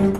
नमस्कार,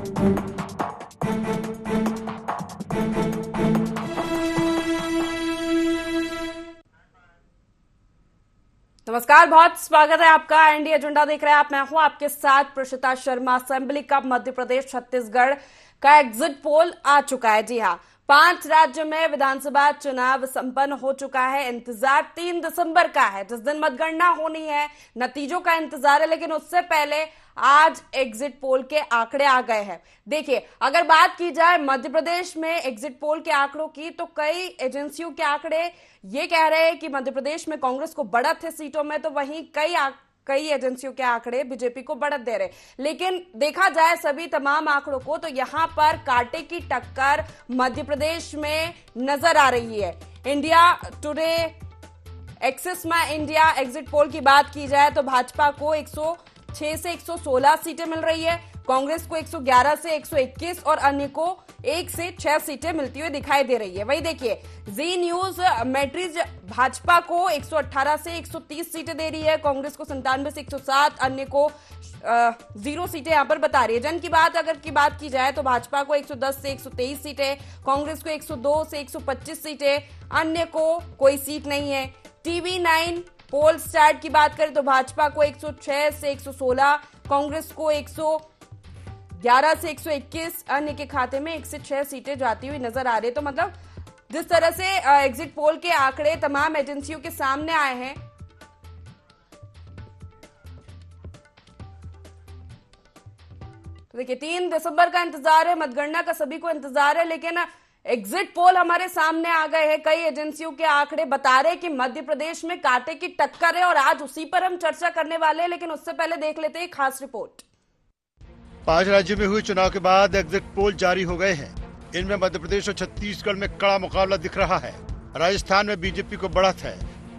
बहुत स्वागत है आपका। एनडीए एजेंडा देख रहे हैं आप, मैं हूं आपके साथ प्रशिता शर्मा। असेंबली कप मध्य प्रदेश छत्तीसगढ़ का एग्जिट पोल आ चुका है। जी हां, 5 राज्यों में विधानसभा चुनाव संपन्न हो चुका है। इंतजार 3 दिसंबर का है, जिस दिन मतगणना होनी है। नतीजों का इंतजार है, लेकिन उससे पहले आज एग्जिट पोल के आंकड़े आ गए हैं। देखिए, अगर बात की जाए मध्य प्रदेश में एग्जिट पोल के आंकड़ों की, तो कई एजेंसियों के आंकड़े ये कह रहे हैं कि मध्य प्रदेश में कांग्रेस को बढ़त है सीटों में, तो वहीं कई एजेंसियों के आंकड़े बीजेपी को बढ़त दे रहे। लेकिन देखा जाए सभी तमाम आंकड़ों को, तो यहां पर कांटे की टक्कर मध्य प्रदेश में नजर आ रही है। इंडिया टुडे एक्सिस में इंडिया एग्जिट पोल की बात की जाए तो भाजपा को 106 से 116 सीटें मिल रही है, कांग्रेस को 111 से 121 और अन्य को 1 से 6 सीटें मिलती हुई दिखाई दे रही है। वही देखिए, जी न्यूज मैट्रिज भाजपा को 118 से 130 सीटें दे रही है, कांग्रेस को 97 से 107, अन्य को 0 सीटें यहां पर बता रही है। जन की बात की जाए तो भाजपा को 110 से 123 सीटें, कांग्रेस को 102 से 125 सीटें, अन्य को कोई सीट नहीं है। टीवी 9 पोल स्टार्ट की बात करें तो भाजपा को 106 से 116, कांग्रेस को 111 से 121, अन्य के खाते में 1 से 6 सीटें जाती हुई नजर आ रही है। तो मतलब जिस तरह से एग्जिट पोल के आंकड़े तमाम एजेंसियों के सामने आए हैं, तो देखिए 3 दिसंबर का इंतजार है, मतगणना का सभी को इंतजार है, लेकिन एग्जिट पोल हमारे सामने आ गए हैं। कई एजेंसियों के आंकड़े बता रहे हैं कि मध्य प्रदेश में कांटे की टक्कर है और आज उसी पर हम चर्चा करने वाले हैं। लेकिन उससे पहले देख लेते हैं खास रिपोर्ट। 5 राज्यों में हुए चुनाव के बाद एग्जिट पोल जारी हो गए हैं। इनमें मध्य प्रदेश और छत्तीसगढ़ में कड़ा मुकाबला दिख रहा है। राजस्थान में बीजेपी को बढ़त है,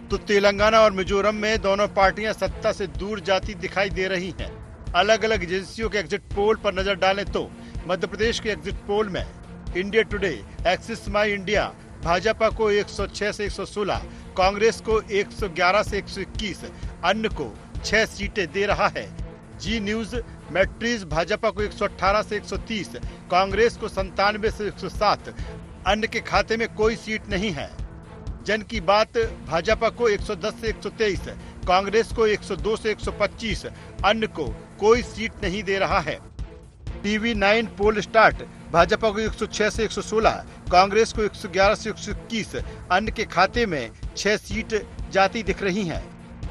तो तेलंगाना और मिजोरम में दोनों पार्टियां सत्ता से दूर जाती दिखाई दे रही हैं। अलग अलग एजेंसियों के एग्जिट पोल पर नजर डालें तो मध्य प्रदेश के एग्जिट पोल में इंडिया टुडे एक्सिस माई इंडिया भाजपा को 106 से 116, कांग्रेस को 111 से 121, अन्य को 6 सीटें दे रहा है। जी न्यूज मैट्रिज भाजपा को 118 से 130, कांग्रेस को 97 से 107, अन्य के खाते में कोई सीट नहीं है। जन की बात भाजपा को 110 से 123, कांग्रेस को 102 से 125, अन्य को कोई सीट नहीं दे रहा है। टीवी 9 पोल स्टार्ट भाजपा को 106 से 116, कांग्रेस को 111 से 121, अन्य के खाते में 6 सीट जाती दिख रही हैं।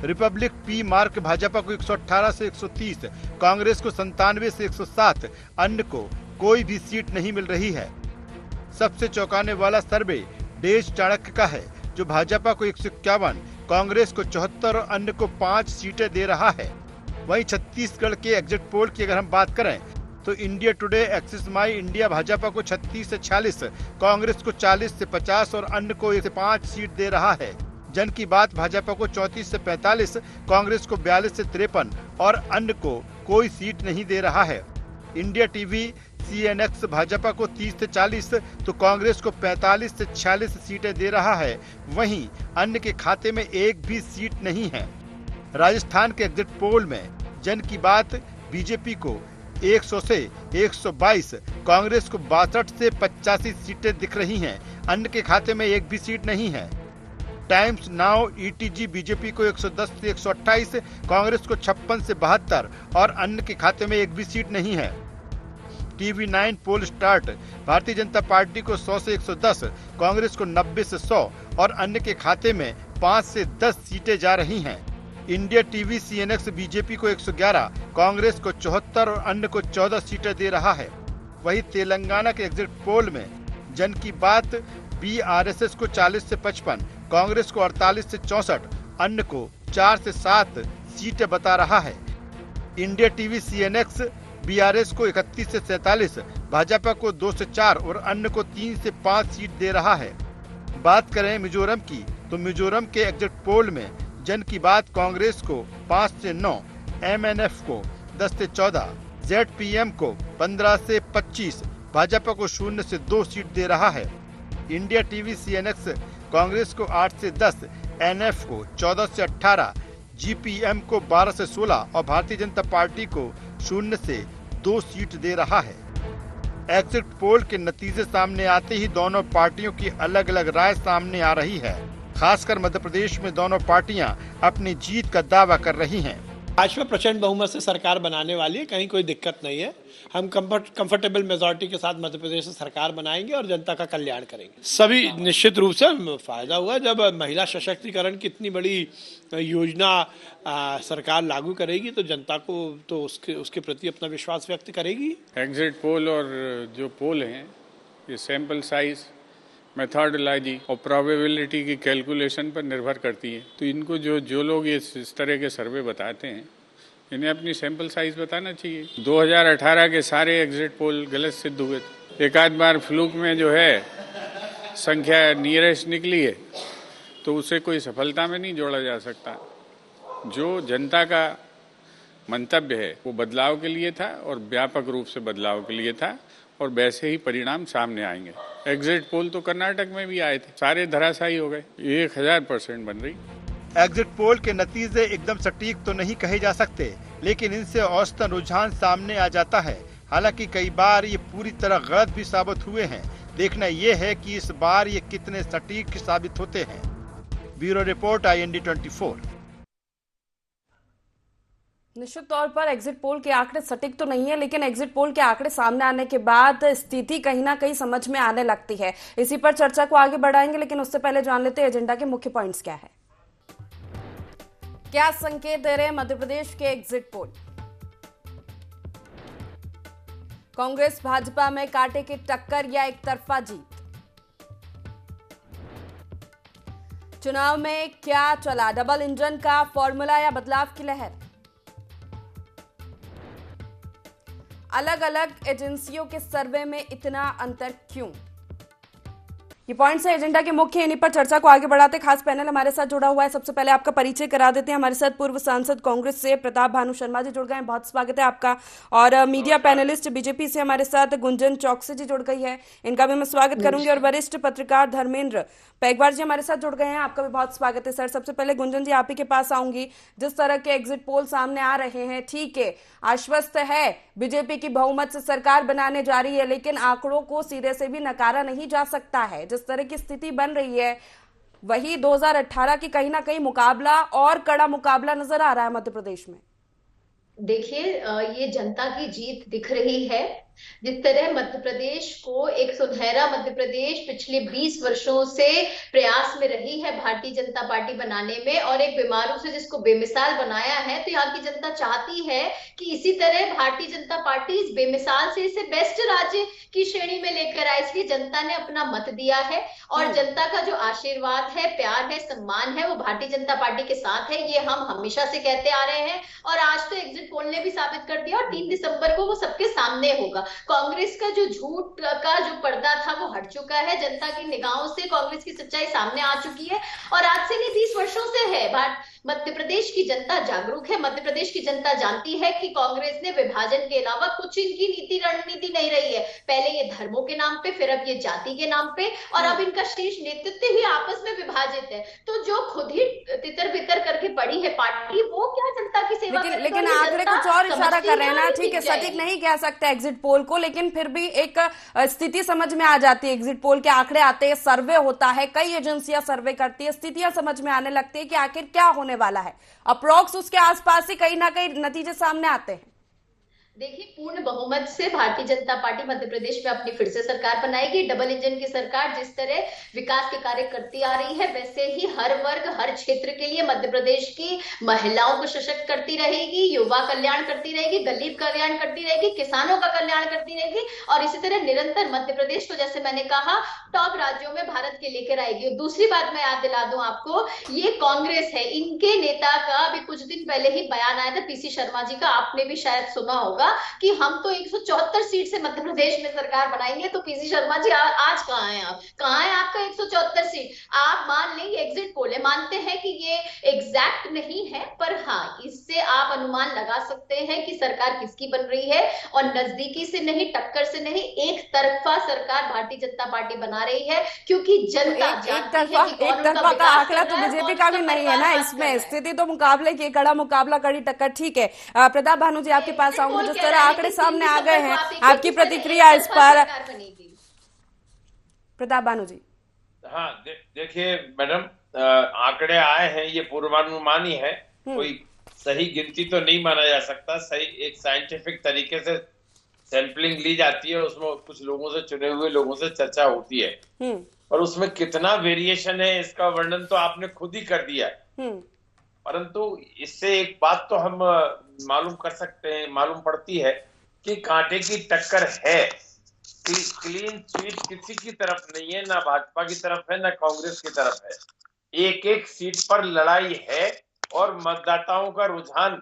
रिपब्लिक पी मार्क भाजपा को 118 से 130, कांग्रेस को 97 से 107, अन्य को कोई भी सीट नहीं मिल रही है। सबसे चौंकाने वाला सर्वे देश चाणक्य का है, जो भाजपा को 151, कांग्रेस को 74 और अन्य को 5 सीटें दे रहा है। वहीं छत्तीसगढ़ के एग्जिट पोल की अगर हम बात करें तो इंडिया टुडे एक्सिस माई इंडिया भाजपा को 36 से 46, कांग्रेस को 40 से 50 और अन्य को 1 से 5 सीट दे रहा है। जन की बात भाजपा को 34 से 45, कांग्रेस को 42 से 53 और अन्य को कोई सीट नहीं दे रहा है। इंडिया टीवी CNX भाजपा को 30 से 40, तो कांग्रेस को 45 से 46 सीटें दे रहा है। वहीं अन्य के खाते में एक भी सीट नहीं है। राजस्थान के एग्जिट पोल में जन की बात बीजेपी को 100 से 122, कांग्रेस को 62 से 85 सीटें दिख रही हैं, अन्य के खाते में एक भी सीट नहीं है। टाइम्स नाउ ETG बीजेपी को 110 से 128, कांग्रेस को 56 से 72 और अन्य के खाते में एक भी सीट नहीं है। टीवी 9 पोल स्टार्ट भारतीय जनता पार्टी को 100 से 110, कांग्रेस को 90 से 100 और अन्य के खाते में 5 से 10 सीटें जा रही हैं। इंडिया टीवी CNX बीजेपी को 111, कांग्रेस को 74 और अन्य को 14 सीटें दे रहा है। वहीं तेलंगाना के एग्जिट पोल में जन की बात BRSS को 40 से 55, कांग्रेस को 48 से 64, अन्य को 4 से 7 सीटें बता रहा है। इंडिया टीवी CNX BRS को 31 से 47, भाजपा को 2 से 4 और अन्य को 3 से 5 सीट दे रहा है। बात करें मिजोरम की, तो मिजोरम के एग्जिट पोल में जन की बात कांग्रेस को 5 से 9, MNF को 10 से 14, ZPM को 15 से 25, भाजपा को 0 से 2 सीट दे रहा है। इंडिया टीवी CNX कांग्रेस को 8 से 10, NF को 14 से 18, GPM को 12 से 16 और भारतीय जनता पार्टी को 0 से 2 सीट दे रहा है। एग्जिट पोल के नतीजे सामने आते ही दोनों पार्टियों की अलग अलग राय सामने आ रही है। खासकर मध्य प्रदेश में दोनों पार्टियां अपनी जीत का दावा कर रही हैं। भाजपा प्रचंड बहुमत से सरकार बनाने वाली है, कहीं कोई दिक्कत नहीं है। हम कंफर्टेबल मेजॉरिटी के साथ मध्य प्रदेश से सरकार बनाएंगे और जनता का कल्याण करेंगे। सभी निश्चित रूप से फायदा हुआ जब महिला सशक्तिकरण की इतनी बड़ी योजना सरकार लागू करेगी तो जनता को तो उसके प्रति अपना विश्वास व्यक्त करेगी। एग्जिट पोल और जो पोल हैं ये सैंपल साइज, मेथोडोलॉजी और प्रोबेबिलिटी की कैलकुलेशन पर निर्भर करती है। तो इनको जो लोग इस तरह के सर्वे बताते हैं इन्हें अपनी सैंपल साइज बताना चाहिए। 2018 के सारे एग्जिट पोल गलत सिद्ध हुए थे। एक आध बार फ्लूक में जो है संख्या नियरेस्ट निकली है तो उसे कोई सफलता में नहीं जोड़ा जा सकता। जो जनता का मंतव्य है वो बदलाव के लिए था और व्यापक रूप से बदलाव के लिए था और वैसे ही परिणाम सामने आएंगे। एग्जिट पोल तो कर्नाटक में भी आए थे, सारे धराशायी हो गए। 1000% बन रही। एग्जिट पोल के नतीजे एकदम सटीक तो नहीं कहे जा सकते, लेकिन इनसे औसतन रुझान सामने आ जाता है। हालांकि कई बार ये पूरी तरह गलत भी साबित हुए हैं। देखना ये है कि इस बार ये कितने सटीक साबित होते हैं। Bureau report, IND 24। निश्चित तौर पर एग्जिट पोल के आंकड़े सटीक तो नहीं है, लेकिन एग्जिट पोल के आंकड़े सामने आने के बाद स्थिति कहीं ना कहीं समझ में आने लगती है। इसी पर चर्चा को आगे बढ़ाएंगे, लेकिन उससे पहले जान लेते हैं एजेंडा के मुख्य पॉइंट्स क्या है। क्या संकेत दे रहे हैं मध्य प्रदेश के एग्जिट पोल? कांग्रेस भाजपा में कांटे की टक्कर या एक तरफा जीत? चुनाव में क्या चला, डबल इंजन का फॉर्मूला या बदलाव की लहर? अलग अलग एजेंसियों के सर्वे में इतना अंतर क्यों? ये पॉइंट्स है एजेंडा के मुख्य। इन्हीं पर चर्चा को आगे बढ़ाते खास पैनल हमारे साथ जुड़ा हुआ है। सबसे पहले आपका परिचय करा देते हैं। हमारे साथ पूर्व सांसद कांग्रेस से प्रताप भानु शर्मा जी जुड़ गए हैं, बहुत स्वागत है आपका। और मीडिया पैनलिस्ट बीजेपी से हमारे साथ गुंजन चौकसी जी जुड़ गई है, इनका भी मैं स्वागत करूंगी। और वरिष्ठ पत्रकार धर्मेंद्र पैगवार जी हमारे साथ जुड़ गए हैं, आपका भी बहुत स्वागत है सर। सबसे पहले गुंजन जी आप ही के पास आऊंगी। जिस तरह के एग्जिट पोल सामने आ रहे हैं, ठीक है, आश्वस्त है बीजेपी की बहुमत से सरकार बनाने जा रही है, लेकिन आंकड़ों को सिरे से भी नकारा नहीं जा सकता है। जिस तरह की स्थिति बन रही है वही 2018 की कहीं ना कहीं मुकाबला और कड़ा मुकाबला नजर आ रहा है मध्य प्रदेश में। देखिए, ये जनता की जीत दिख रही है। जिस तरह मध्य प्रदेश को एक सुनहरा मध्य प्रदेश पिछले 20 वर्षों से प्रयास में रही है भारतीय जनता पार्टी बनाने में, और एक बीमारू से जिसको बेमिसाल बनाया है, तो यहाँ की जनता चाहती है कि इसी तरह भारतीय जनता पार्टी इस बेमिसाल से इसे बेस्ट राज्य की श्रेणी में लेकर आए। इसलिए जनता ने अपना मत दिया है और जनता का जो आशीर्वाद है, प्यार है, सम्मान है, वो भारतीय जनता पार्टी के साथ है। ये हम हमेशा से कहते आ रहे हैं और आज तो एग्जिट पोल ने भी साबित कर दिया, और 3 दिसंबर को वो सबके सामने होगा। कांग्रेस का जो झूठ का जो पर्दा था वो हट चुका है। जनता की निगाहों से कांग्रेस की सच्चाई सामने आ चुकी है, और आज से नहीं 20 वर्षों से है। मध्य प्रदेश की जनता जागरूक है। मध्य प्रदेश की जनता जानती है कि कांग्रेस ने विभाजन के अलावा कुछ इनकी नीति रणनीति नहीं रही है। पहले ये धर्मों के नाम पे, फिर अब ये जाति के नाम पे, और अब इनका शीर्ष नेतृत्व ही आपस में विभाजित है। तो जो खुद ही तितर बितर करके पड़ी है पार्टी, वो क्या जनता की सेवा? लेकिन आंकड़े कुछ और इशारा कर रहे हैं ना। ठीक है, सटीक नहीं कह सकते एग्जिट पोल को, लेकिन फिर भी एक स्थिति समझ में आ जाती है। एग्जिट पोल के आंकड़े आते हैं, सर्वे होता है, कई एजेंसियां सर्वे करती है, स्थितियां समझ में आने लगती है कि आखिर क्या होने वाला है। अप्रोक्स उसके आसपास ही कहीं ना कहीं नतीजे सामने आते हैं। देखिए, पूर्ण बहुमत से भारतीय जनता पार्टी मध्य प्रदेश में अपनी फिर से सरकार बनाएगी। डबल इंजन की सरकार जिस तरह विकास के कार्य करती आ रही है, वैसे ही हर वर्ग, हर क्षेत्र के लिए मध्य प्रदेश की महिलाओं को सशक्त करती रहेगी, युवा कल्याण करती रहेगी, गरीब कल्याण करती रहेगी, किसानों का कल्याण करती रहेगी, और इसी तरह निरंतर मध्य प्रदेश को, जैसे मैंने कहा, टॉप राज्यों में भारत के लेकर आएगी। और दूसरी बात मैं याद दिला दूं आपको, ये कांग्रेस है, इनके नेता का अभी कुछ दिन पहले ही बयान आया था, PC शर्मा जी का, आपने भी शायद सुना होगा कि हम तो 174 सीट से मध्य प्रदेश में सरकार बनाएंगे। तो PC शर्मा जी आज कहाँ हैं आप? कहाँ है आपका 174 सीट? आप मान लें ये एग्जिट पोल है, मानते हैं कि ये एग्जैक्ट नहीं है, पर हाँ, इससे आप अनुमान लगा सकते हैं कि सरकार किसकी बन रही है। और नजदीकी से नहीं, टक्कर से नहीं, एक तरफा सरकार भारतीय जनता पार्टी बना रही है, क्योंकि जनता एक तरफा का आंकड़ा तो बीजेपी का भी नहीं है ना। इसमें स्थिति तो मुकाबले की, कड़ा मुकाबला, कड़ी टक्कर। ठीक है, प्रताप भानु जी आपके पास आऊंगी। जिस तरह आंकड़े सामने आ गए हैं, आपकी प्रतिक्रिया इस पर? प्रताप बानू जी। हाँ, देखिए मैडम, आंकड़े आए हैं, ये पूर्वानुमान ही है, कोई सही गिनती तो नहीं माना जा सकता। सही एक साइंटिफिक तरीके से सैंपलिंग ली जाती है, उसमें कुछ लोगों से, चुने हुए लोगों से चर्चा होती है, और उसमें कितना वेरिएशन है इसका वर्णन तो आपने खुद ही कर दिया है। परंतु इससे एक बात तो हम मालूम कर सकते हैं, मालूम पड़ती है कि कांटे की टक्कर है, कि क्लीन स्वीप किसी की तरफ नहीं है, ना भाजपा की तरफ है, ना कांग्रेस की तरफ है। एक एक सीट पर लड़ाई है, और मतदाताओं का रुझान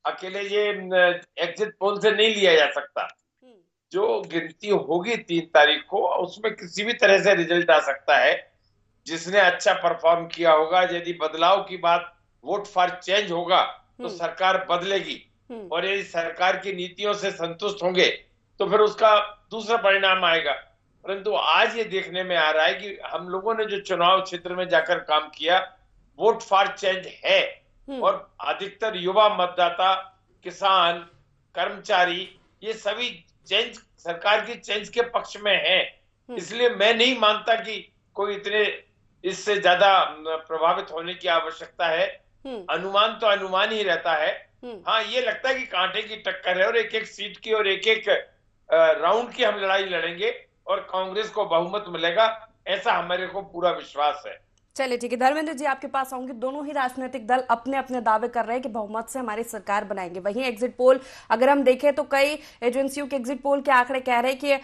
अकेले ये एग्जिट पोल से नहीं लिया जा सकता। जो गिनती होगी 3 तारीख को, उसमें किसी भी तरह से रिजल्ट आ सकता है। जिसने अच्छा परफॉर्म किया होगा, यदि बदलाव की बात, वोट फॉर चेंज होगा तो सरकार बदलेगी, और यदि सरकार की नीतियों से संतुष्ट होंगे तो फिर उसका दूसरा परिणाम आएगा। परंतु आज ये देखने में आ रहा है कि हम लोगों ने जो चुनाव क्षेत्र में जाकर काम किया, वोट फॉर चेंज है, और अधिकतर युवा मतदाता, किसान, कर्मचारी, ये सभी चेंज, सरकार की चेंज के पक्ष में है। इसलिए मैं नहीं मानता कि कोई इतने इससे ज्यादा प्रभावित होने की आवश्यकता है। अनुमान तो अनुमान ही रहता है। हाँ, ये लगता है कि कांटे की टक्कर है, और एक एक सीट की और एक एक राउंड की हम लड़ाई लड़ेंगे, और कांग्रेस को बहुमत मिलेगा, ऐसा हमारे को पूरा विश्वास है। चलिए ठीक है, धर्मेंद्र जी आपके पास आऊंगी। दोनों ही राजनीतिक दल अपने अपने दावे कर रहे हैं कि बहुमत से हमारी सरकार बनाएंगे। वहीं एग्जिट पोल अगर हम देखें तो कई एजेंसियों के एग्जिट पोल के आंकड़े कह रहे हैं कि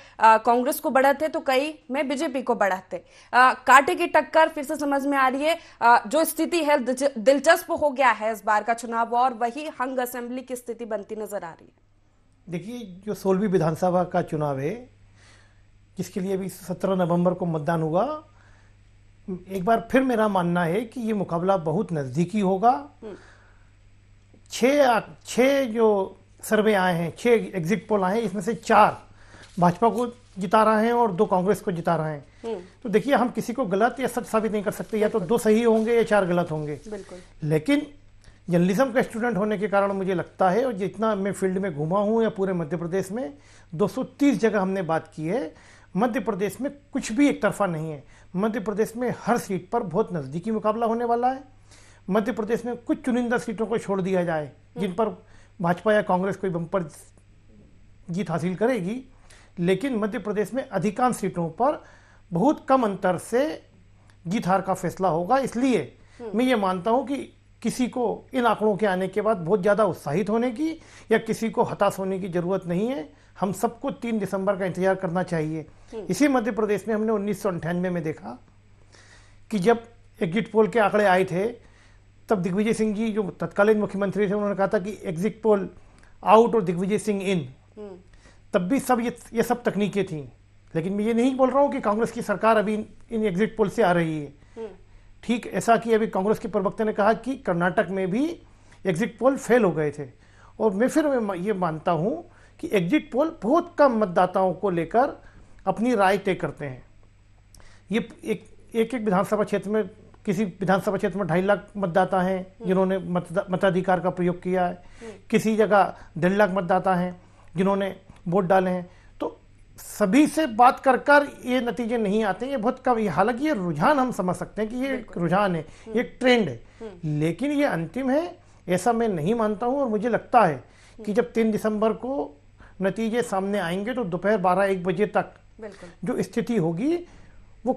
कांग्रेस को बढ़त है, तो कई में बीजेपी को बढ़त है। कांटे की टक्कर फिर से समझ में आ रही है। जो स्थिति है, दिलचस्प हो गया है इस बार का चुनाव, और वही हंग असेंबली की स्थिति बनती नजर आ रही है। देखिए, जो 16वीं विधानसभा का चुनाव है, जिसके लिए अभी 17 नवंबर को मतदान हुआ, एक बार फिर मेरा मानना है कि ये मुकाबला बहुत नज़दीकी होगा। 6 जो सर्वे आए हैं, 6 एग्जिट पोल आए हैं, इसमें से 4 भाजपा को जिता रहे हैं और 2 कांग्रेस को जिता रहे हैं। तो देखिए, हम किसी को गलत या सच साबित नहीं कर सकते, या तो 2 सही होंगे या 4 गलत होंगे। लेकिन जर्नलिज्म का स्टूडेंट होने के कारण मुझे लगता है, और जितना मैं फील्ड में घूमा हूँ या पूरे मध्य प्रदेश में 230 जगह हमने बात की है, मध्य प्रदेश में कुछ भी एक तरफा नहीं है। मध्य प्रदेश में हर सीट पर बहुत नज़दीकी मुकाबला होने वाला है। मध्य प्रदेश में कुछ चुनिंदा सीटों को छोड़ दिया जाए जिन पर भाजपा या कांग्रेस कोई बम्पर जीत हासिल करेगी, लेकिन मध्य प्रदेश में अधिकांश सीटों पर बहुत कम अंतर से जीत हार का फैसला होगा। इसलिए मैं ये मानता हूँ कि किसी को इन आंकड़ों के आने के बाद बहुत ज़्यादा उत्साहित होने की या किसी को हताश होने की ज़रूरत नहीं है। हम सबको 3 दिसंबर का इंतजार करना चाहिए। इसी मध्य प्रदेश में हमने 1998 में देखा कि जब एग्जिट पोल के आंकड़े आए थे, तब दिग्विजय सिंह जी जो तत्कालीन मुख्यमंत्री थे, उन्होंने कहा था कि एग्जिट पोल आउट और दिग्विजय सिंह इन। तब भी सब ये सब तकनीकें थीं। लेकिन मैं ये नहीं बोल रहा हूँ कि कांग्रेस की सरकार अभी इन एग्जिट पोल से आ रही है। ठीक ऐसा कि अभी कांग्रेस के प्रवक्ता ने कहा कि कर्नाटक में भी एग्जिट पोल फेल हो गए थे। और मैं फिर ये मानता हूँ कि एग्जिट पोल बहुत कम मतदाताओं को लेकर अपनी राय तय करते हैं। ये एक विधानसभा क्षेत्र में, किसी विधानसभा क्षेत्र में 2.5 लाख मतदाता हैं जिन्होंने मताधिकार का प्रयोग किया है, किसी जगह 1.5 लाख मतदाता हैं जिन्होंने वोट डाले हैं। तो सभी से बात कर ये नतीजे नहीं आते, ये बहुत कम। हालांकि ये रुझान हम समझ सकते हैं कि ये रुझान है, ये ट्रेंड है, लेकिन ये अंतिम है ऐसा मैं नहीं मानता हूँ। और मुझे लगता है कि जब 3 दिसंबर को नतीजे सामने आएंगे तो दोपहर 12-1 बजे तक जो स्थिति होगी वो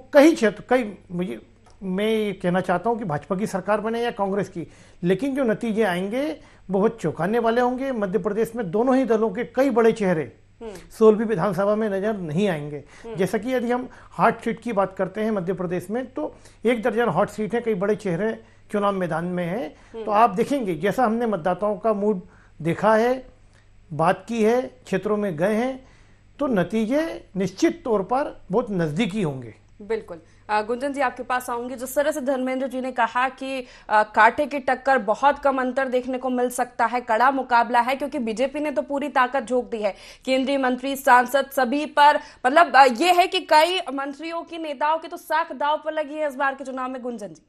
मैं ये कहना चाहता हूँ कि भाजपा की सरकार बने या कांग्रेस की, लेकिन जो नतीजे आएंगे वो बहुत चौंकाने वाले होंगे। मध्य प्रदेश में दोनों ही दलों के कई बड़े चेहरे 16वीं विधानसभा में नजर नहीं आएंगे। जैसा कि यदि हम हॉट सीट की बात करते हैं मध्य प्रदेश में, तो 1 दर्जन हॉट सीट है, कई बड़े चेहरे चुनाव मैदान में हैं। तो आप देखेंगे, जैसा हमने मतदाताओं का मूड देखा है, बात की है, क्षेत्रों में गए हैं, तो नतीजे निश्चित तौर पर बहुत नजदीकी होंगे। बिल्कुल। गुंजन जी आपके पास आऊंगी। जिस तरह से धर्मेंद्र जी ने कहा कि कांटे की टक्कर, बहुत कम अंतर देखने को मिल सकता है, कड़ा मुकाबला है, क्योंकि बीजेपी ने तो पूरी ताकत झोंक दी है। केंद्रीय मंत्री, सांसद सभी पर, मतलब ये है कि कई मंत्रियों की, नेताओं की तो साख दांव पर लगी है इस बार के चुनाव में। गुंजन जी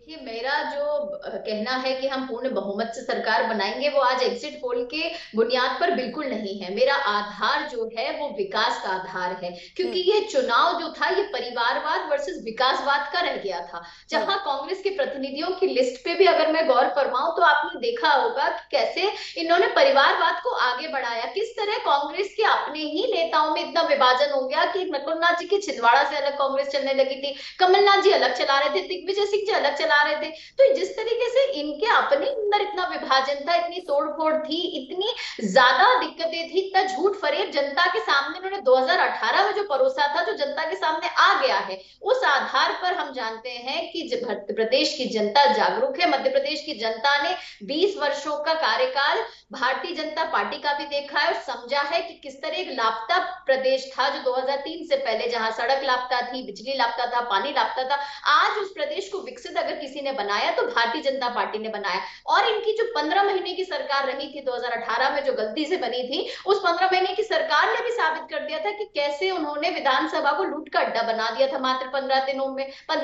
देखिए, मेरा जो कहना है कि हम पूर्ण बहुमत से सरकार बनाएंगे, वो आज एग्जिट पोल के बुनियाद पर बिल्कुल नहीं है। मेरा आधार जो है वो विकास का आधार है, क्योंकि ये चुनाव जो था ये परिवारवाद वर्सेस विकासवाद का रह गया था। जहां कांग्रेस के प्रतिनिधियों की लिस्ट पे भी अगर मैं गौर फरमाऊं तो आपने देखा होगा कि कैसे इन्होंने परिवारवाद को आगे बढ़ाया, किस तरह कांग्रेस के अपने ही नेताओं में इतना विभाजन हो गया कि नकुलनाथ जी की छिंदवाड़ा से अलग कांग्रेस चलने लगी थी, कमलनाथ जी अलग चला रहे थे, दिग्विजय सिंह जी अलग चला रहे थे। तो जिस तरीके से इनके अपने अंदर इतना विभाजन था, इतनी तोड़फोड़ थी, इतनी ज्यादा दिक्कतें थी, इतना झूठ फरेब जनता के सामने उन्होंने 2018 में जो परोसा था, जो जनता के सामने आ गया है, उस आधार पर हम जानते हैं कि मध्य प्रदेश की जनता जागरूक है। मध्य प्रदेश की जनता ने 20 वर्षों का कार्यकाल भारतीय जनता पार्टी का भी देखा है और समझा है कि किस तरह एक लापता प्रदेश था जो 2003 से पहले, जहां सड़क लापता थी, बिजली लापता था, पानी लापता था, आज उस प्रदेश को विकसित अगर किसी ने बनाया तो भारतीय जनता पार्टी ने बनाया। और इनकी जो 15 महीने की सरकार रही थी 2018 में, जो गलती से बनी थी, उस 15 महीने की सरकार ने भी साबित कर दिया था कि कैसे उन्होंने विधानसभा को लूट का अड्डा बना दिया था मात्र 15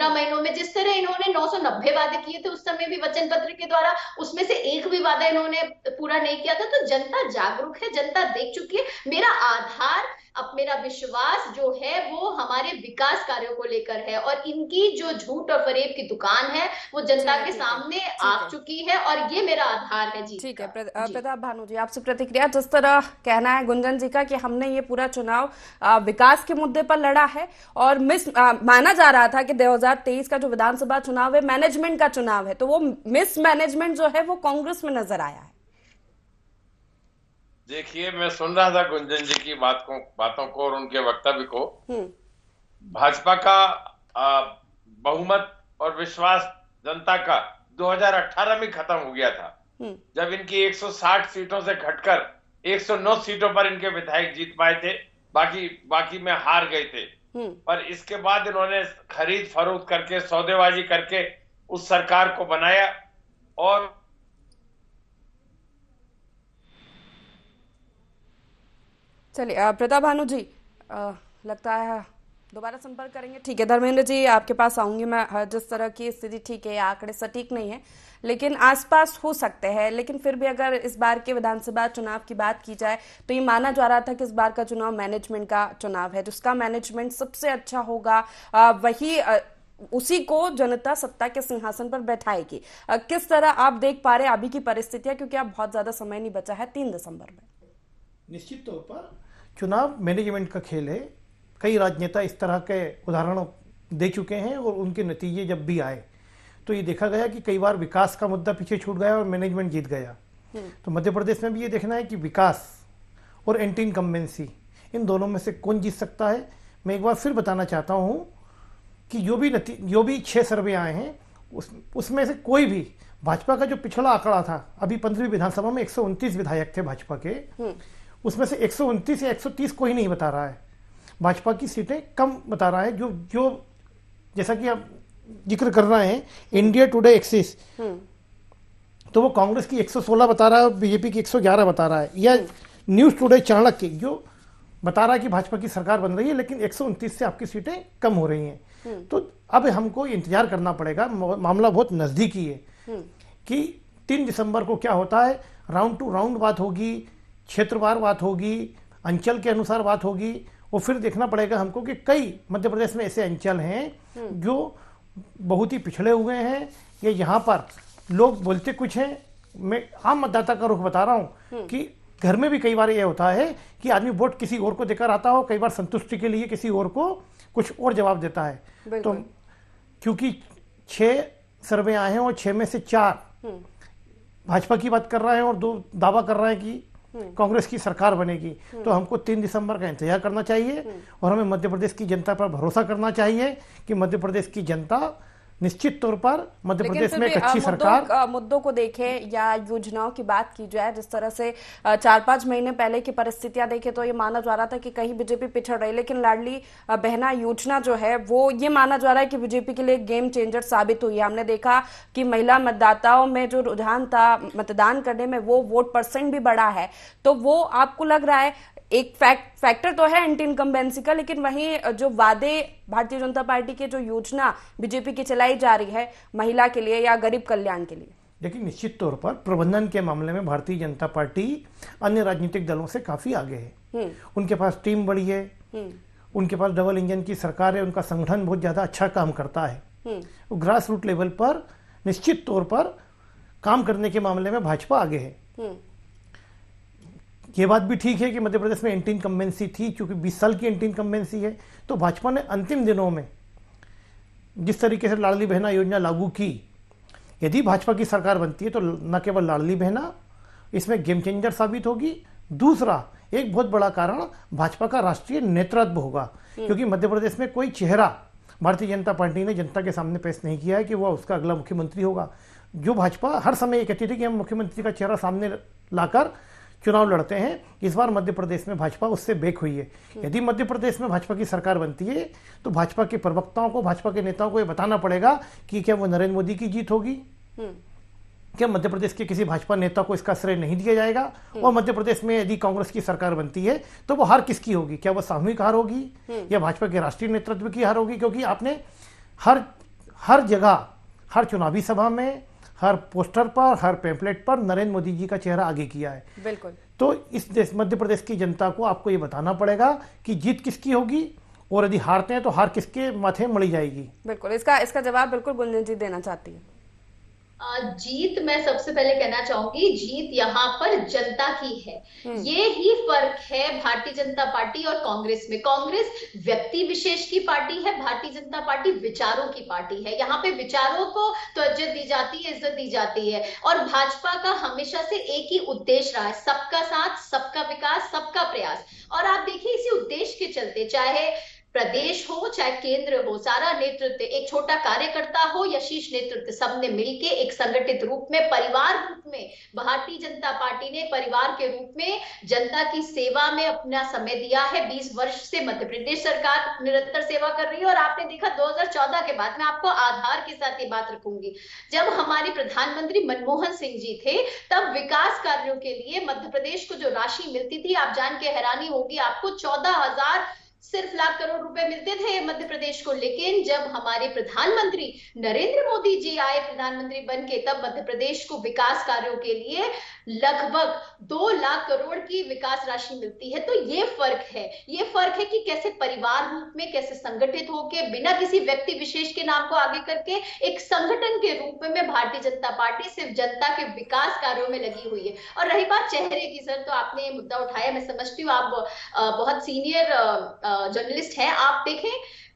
महीनों में। जिस तरह इन्होंने 990 वादे किए थे उस समय भी वचन पत्र के द्वारा, उसमें से एक भी वादा इन्होंने पूरा नहीं किया था। तो जनता जागरूक है, जनता देख चुकी है। मेरा आधार, अब मेरा विश्वास जो है वो हमारे विकास कार्यों को लेकर है, और इनकी जो झूठ और फरेब की दुकान है वो जनता के सामने आ चुकी है, और ये मेरा आधार है। जी ठीक है। प्रताप भानु जी, आपसे प्रतिक्रिया। जिस तरह कहना है गुंजन जी का कि हमने ये पूरा चुनाव विकास के मुद्दे पर लड़ा है, और माना जा रहा था कि 2023 का जो विधानसभा चुनाव है मैनेजमेंट का चुनाव है, तो वो मिस मैनेजमेंट जो है वो कांग्रेस में नजर आया है। देखिए, मैं सुन रहा था गुंजन जी की बातों को और उनके वक्तव्य को। भाजपा का बहुमत और विश्वास जनता का 2018 में खत्म हो गया था, जब इनकी 160 सीटों से घटकर 109 सीटों पर इनके विधायक जीत पाए थे, बाकी में हार गए थे। और इसके बाद इन्होंने खरीद फरोख्त करके, सौदेबाजी करके उस सरकार को बनाया। और चलिए प्रताप भानु जी, लगता है दोबारा संपर्क करेंगे। ठीक है धर्मेंद्र जी, आपके पास आऊंगी मैं। जिस तरह की स्थिति, ठीक है, आंकड़े सटीक नहीं है लेकिन आसपास हो सकते हैं, लेकिन फिर भी अगर इस बार के विधानसभा चुनाव की बात की जाए तो ये माना जा रहा था कि इस बार का चुनाव मैनेजमेंट का चुनाव है। जिसका मैनेजमेंट सबसे अच्छा होगा वही उसी को जनता सत्ता के सिंहासन पर बैठाएगी। किस तरह आप देख पा रहे हैं अभी की परिस्थितियां, क्योंकि अब बहुत ज्यादा समय नहीं बचा है 3 दिसंबर में। निश्चित तौर पर चुनाव मैनेजमेंट का खेल है। कई राजनेता इस तरह के उदाहरण दे चुके हैं, और उनके नतीजे जब भी आए तो ये देखा गया कि कई बार विकास का मुद्दा पीछे छूट गया और मैनेजमेंट जीत गया। तो मध्य प्रदेश में भी ये देखना है कि विकास और एंटी इनकम्बेंसी, इन दोनों में से कौन जीत सकता है। मैं एक बार फिर बताना चाहता हूँ कि जो भी 6 सर्वे आए हैं उसमें से कोई भी भाजपा का जो पिछड़ा आंकड़ा था, अभी 15वीं विधानसभा में 129 विधायक थे भाजपा के, उसमें से 129 या 130 कोई नहीं बता रहा है। भाजपा की सीटें कम बता रहा है। जो जैसा कि आप जिक्र कर रहे हैं इंडिया टुडे एक्सिस, तो वो कांग्रेस की 116 बता रहा है और बीजेपी की 111 बता रहा है। या न्यूज टुडे चाणक्य जो बता रहा है कि भाजपा की सरकार बन रही है, लेकिन 129 से आपकी सीटें कम हो रही हैं। तो अब हमको इंतजार करना पड़ेगा। मामला बहुत नजदीकी है कि 3 दिसंबर को क्या होता है। राउंड टू राउंड बात होगी, क्षेत्रवार बात होगी, अंचल के अनुसार बात होगी, और फिर देखना पड़ेगा हमको कि कई मध्य प्रदेश में ऐसे अंचल हैं जो बहुत ही पिछड़े हुए हैं, या यहाँ पर लोग बोलते कुछ हैं। मैं आम मतदाता का रुख बता रहा हूँ कि घर में भी कई बार ये होता है कि आदमी वोट किसी और को देकर आता हो, कई बार संतुष्टि के लिए किसी और को कुछ और जवाब देता है। तो क्योंकि 6 सर्वे आए हैं और 6 में से 4 भाजपा की बात कर रहे हैं और 2 दावा कर रहे हैं कि कांग्रेस की सरकार बनेगी, तो हमको 3 दिसंबर का इंतजार करना चाहिए, और हमें मध्य प्रदेश की जनता पर भरोसा करना चाहिए कि मध्य प्रदेश की जनता निश्चित तौर पर मध्य प्रदेश में एक अच्छी सरकार। मुद्दों को देखें या योजनाओं की बात की जाए, जिस तरह से 4-5 महीने पहले की परिस्थितियां देखें तो ये माना जा रहा था कि कहीं बीजेपी पिछड़ रही, लेकिन लाडली बहना योजना जो है वो ये माना जा रहा है कि बीजेपी के लिए गेम चेंजर साबित हुई है। हमने देखा कि महिला मतदाताओं में जो रुझान था मतदान करने में, वो वोट % भी बढ़ा है। तो वो आपको लग रहा है एक फैक्ट फैक्टर तो है एंटी इनकम्बेंसी का, लेकिन वहीं जो वादे भारतीय जनता पार्टी के जो योजना बीजेपी की चलाई जा रही है महिला के लिए या गरीब कल्याण के लिए, देखिए निश्चित तौर पर प्रबंधन के मामले में भारतीय जनता पार्टी अन्य राजनीतिक दलों से काफी आगे है। उनके पास टीम बड़ी है, उनके पास डबल इंजन की सरकार है, उनका संगठन बहुत ज्यादा अच्छा काम करता है। ग्रास रूट लेवल पर निश्चित तौर पर काम करने के मामले में भाजपा आगे है। ये बात भी ठीक है कि मध्य प्रदेश में एंटी इनकम्बेंसी थी, क्योंकि 20 साल की एंटी इनकम्बेंसी है। तो भाजपा ने अंतिम दिनों में जिस तरीके से लाडली बहना योजना लागू की, यदि भाजपा की सरकार बनती है तो न केवल लाडली बहना इसमें गेम चेंजर साबित होगी, दूसरा एक बहुत बड़ा कारण भाजपा का राष्ट्रीय नेतृत्व होगा, क्योंकि मध्य प्रदेश में कोई चेहरा भारतीय जनता पार्टी ने जनता के सामने पेश नहीं किया है कि वह उसका अगला मुख्यमंत्री होगा। जो भाजपा हर समय ये कहती थी कि हम मुख्यमंत्री का चेहरा सामने लाकर चुनाव लड़ते हैं, इस बार मध्य प्रदेश में भाजपा उससे बेक हुई है। यदि मध्य प्रदेश में भाजपा की सरकार बनती है तो भाजपा के प्रवक्ताओं को, भाजपा के नेताओं को ये बताना पड़ेगा कि क्या वो नरेंद्र मोदी की जीत होगी, क्या मध्य प्रदेश के किसी भाजपा नेता को इसका श्रेय नहीं दिया जाएगा, और मध्य प्रदेश में यदि कांग्रेस की सरकार बनती है तो वो हार किसकी होगी, क्या वो सामूहिक हार होगी या भाजपा के राष्ट्रीय नेतृत्व की हार होगी। क्योंकि आपने हर जगह, हर चुनावी सभा में, हर पोस्टर पर, हर पैम्पलेट पर नरेंद्र मोदी जी का चेहरा आगे किया है। बिल्कुल। तो इस देश मध्य प्रदेश की जनता को आपको ये बताना पड़ेगा कि जीत किसकी होगी, और यदि हारते हैं तो हार किसके माथे मड़ी जाएगी। बिल्कुल, इसका जवाब बिल्कुल गुंजन जी देना चाहती है। जीत, मैं सबसे पहले कहना चाहूंगी, जीत यहाँ पर जनता की है। ये ही फर्क है भारतीय जनता पार्टी और कांग्रेस में। कांग्रेस व्यक्ति विशेष की पार्टी है, भारतीय जनता पार्टी विचारों की पार्टी है। यहाँ पे विचारों को तो इज्जत दी जाती है, इज्जत दी जाती है। और भाजपा का हमेशा से एक ही उद्देश्य रहा है, सबका साथ, सबका विकास, सबका प्रयास। और आप देखिए इसी उद्देश्य के चलते, चाहे प्रदेश हो चाहे केंद्र हो, सारा नेतृत्व, एक छोटा कार्यकर्ता हो या शीर्ष नेतृत्व, सबने मिलके एक संगठित रूप में, परिवार रूप में, भारतीय जनता पार्टी ने परिवार के रूप में जनता की सेवा में अपना समय दिया है। 20 वर्ष से मध्य प्रदेश सरकार निरंतर सेवा कर रही है। और आपने देखा 2014 के बाद, मैं आपको आधार के साथ ये बात रखूंगी, जब हमारे प्रधानमंत्री मनमोहन सिंह जी थे, तब विकास कार्यों के लिए मध्य प्रदेश को जो राशि मिलती थी, आप जान के हैरानी होगी आपको, 14,000 सिर्फ लाख करोड़ रुपए मिलते थे मध्य प्रदेश को। लेकिन जब हमारे प्रधानमंत्री नरेंद्र मोदी जी आए प्रधानमंत्री बन के, तब मध्य प्रदेश को विकास कार्यों के लिए लगभग 2 लाख करोड़ की विकास राशि मिलती है। तो ये फर्क है, ये फर्क है कि कैसे परिवार रूप में, कैसे संगठित होके, बिना किसी व्यक्ति विशेष के नाम को आगे करके, एक संगठन के रूप में भारतीय जनता पार्टी सिर्फ जनता के विकास कार्यों में लगी हुई है। और रही बात चेहरे की, सर, तो आपने ये मुद्दा उठाया, मैं समझती हूँ आप बहुत सीनियर जर्नलिस्ट हैं। आप देखें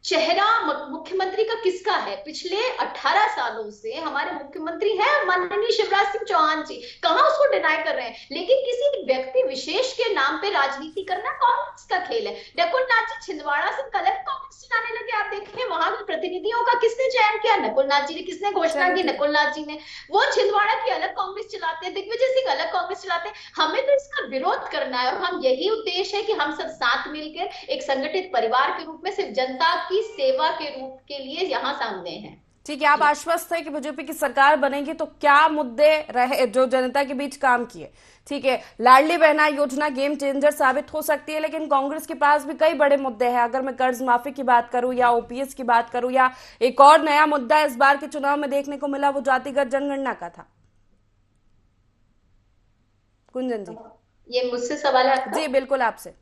चेहरा मुख्यमंत्री का किसका है? पिछले 18 सालों से हमारे मुख्यमंत्री हैं माननीय शिवराज सिंह चौहान जी, कहां उसको डिनाई कर रहे हैं। लेकिन किसी व्यक्ति विशेष के नाम पे राजनीति करना कांग्रेस का खेल है। नकुल नाथ जी छिंदवाड़ा से कलर कांग्रेस चलाने लगे। आप देखें वहां के प्रतिनिधियों का किसने चयन किया? नकुल नाथ जी ने। किसने घोषणा की? नकुल नाथ जी ने। वो छिंदवाड़ा की अलग कांग्रेस चलाते हैं, दिग्विजय सिंह अलग कांग्रेस चलाते हैं। हमें तो इसका विरोध करना है, और हम यही उद्देश्य है कि हम सब साथ मिलकर एक संगठित परिवार के रूप में सिर्फ जनता की सेवा के रूप के लिए यहाँ सामने हैं। ठीक है, आप आश्वस्त है कि बीजेपी की सरकार बनेगी, तो क्या मुद्दे रहे जो जनता के बीच काम किए? ठीक है, लाडली बहना योजना गेम चेंजर साबित हो सकती है, लेकिन कांग्रेस के पास भी कई बड़े मुद्दे हैं। अगर मैं कर्ज माफी की बात करूं या ओपीएस की बात करूं, या एक और नया मुद्दा इस बार के चुनाव में देखने को मिला, वो जातिगत जनगणना का था। कुंजन जी, ये मुझसे सवाल है? जी बिल्कुल, आपसे।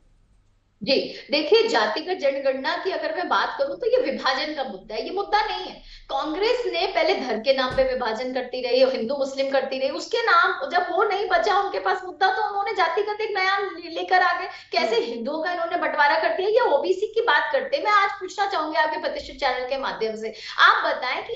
जी देखिए, जातिगत जनगणना की अगर मैं बात करूं तो ये विभाजन का मुद्दा है, ये मुद्दा नहीं है। कांग्रेस ने पहले धर्म के नाम पे विभाजन करती रही, हिंदू मुस्लिम करती रही, उसके नाम जब वो नहीं बचा उनके पास मुद्दा, तो उन्होंने जातिगत एक नया लेकर आ गए। कैसे हिंदुओं का इन्होंने बंटवारा कर दिया। ये ओबीसी की बात करते, मैं आज पूछना चाहूंगी आपके प्रतिष्ठित चैनल के माध्यम से, आप बताएं कि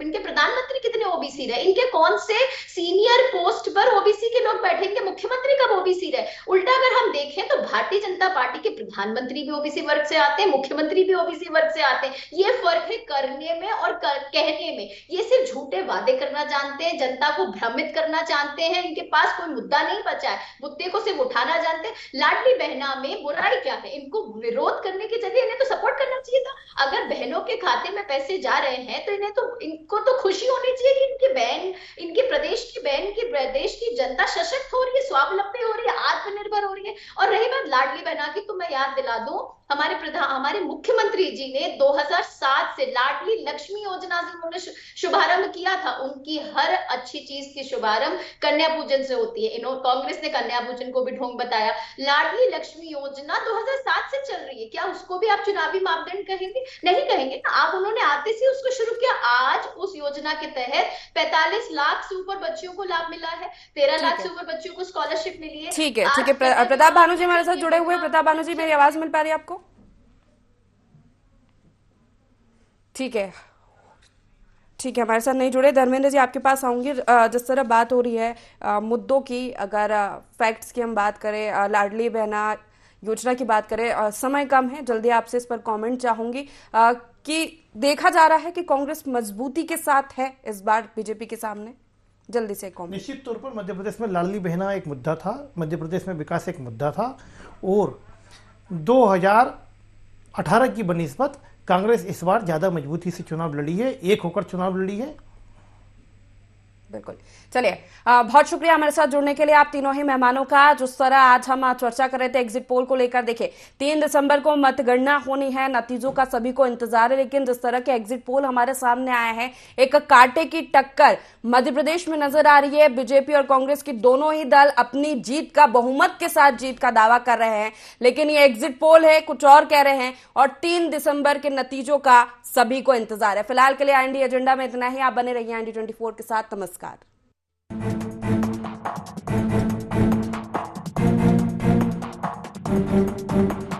इनके प्रधानमंत्री कितने ओबीसी रहे, इनके कौन से सीनियर पोस्ट पर ओबीसी के लोग बैठे, इनके मुख्यमंत्री कब ओबीसी रहे। उल्टा अगर हम देखें तो भारतीय जनता पार्टी के प्रधानमंत्री भी ओबीसी वर्ग से आते हैं, मुख्यमंत्री भी ओबीसी वर्ग से आते हैं। ये फर्क है करने में और कहने में। ये सिर्फ झूठे वादे करना जानते हैं, जनता को भ्रमित करना चाहते हैं। इनके पास कोई मुद्दा नहीं बचा है, मुद्दे को सिर्फ उठाना जानते हैं। लाडली बहना में बुराई क्या है? इनको विरोध करने की जगह इन्हें तो सपोर्ट करना चाहिए था। अगर बहनों के खाते में पैसे जा रहे हैं तो इनको तो खुशी होनी चाहिए कि इनकी बहन, इनके प्रदेश की बहन की, प्रदेश की जनता सशक्त हो रही है, स्वावलंबी हो रही है, आत्मनिर्भर हो रही है। और रही बात लाडली बहना की, तो मैं याद दिला दूं, हमारे मुख्यमंत्री जी ने 2007 से लाडली लक्ष्मी योजना से उन्होंने शुभारंभ किया था। उनकी हर अच्छी चीज की शुभारंभ कन्या पूजन से होती है। कांग्रेस ने कन्या पूजन को भी ढोंग बताया। लाडली लक्ष्मी योजना 2007 से चल रही है, क्या उसको भी आप चुनावी मापदंड कहेंगे? नहीं कहेंगे ना आप। उन्होंने आते से उसको शुरू किया। आज उस योजना के तहत 45 लाख से ऊपर बच्चियों को लाभ मिला है, 13 लाख से ऊपर बच्चियों को स्कॉलरशिप मिली है। ठीक है, ठीक है। प्रताप भानु जी हमारे साथ जुड़े हुए। प्रताप भानु जी, मेरी आवाज मिल पा रही है आपको? ठीक है, ठीक है, हमारे साथ नहीं जुड़े। धर्मेंद्र जी, आपके पास आऊंगी। जिस तरह बात हो रही है मुद्दों की, अगर फैक्ट्स की हम बात करें, लाडली बहना योजना की बात करें, समय कम है, जल्दी आपसे इस पर कमेंट चाहूंगी कि देखा जा रहा है कि कांग्रेस मजबूती के साथ है इस बार बीजेपी के सामने। जल्दी से कमेंट। निश्चित तौर पर मध्य प्रदेश में लाडली बहना एक मुद्दा था, मध्य प्रदेश में विकास एक मुद्दा था, और 2018 की बनिस्बत कांग्रेस इस बार ज्यादा मजबूती से चुनाव लड़ी है, एक होकर चुनाव लड़ी है। बिल्कुल। चलिए, बहुत शुक्रिया हमारे साथ जुड़ने के लिए आप तीनों ही मेहमानों का। जिस तरह आज हम चर्चा कर रहे थे एग्जिट पोल को लेकर, देखिए 3 दिसंबर को मतगणना होनी है, नतीजों का सभी को इंतजार है, लेकिन जिस तरह के एग्जिट पोल हमारे सामने आए हैं, एक कांटे की टक्कर मध्य प्रदेश में नजर आ रही है। बीजेपी और कांग्रेस की दोनों ही दल अपनी जीत का, बहुमत के साथ जीत का दावा कर रहे हैं, लेकिन ये एग्जिट पोल है, कुछ और कह रहे हैं, और 3 दिसंबर के नतीजों का सभी को इंतजार है। फिलहाल के लिए IND एजेंडा में इतना ही। आप बने रहिए IND 24 के साथ। नमस्कार। Thank you.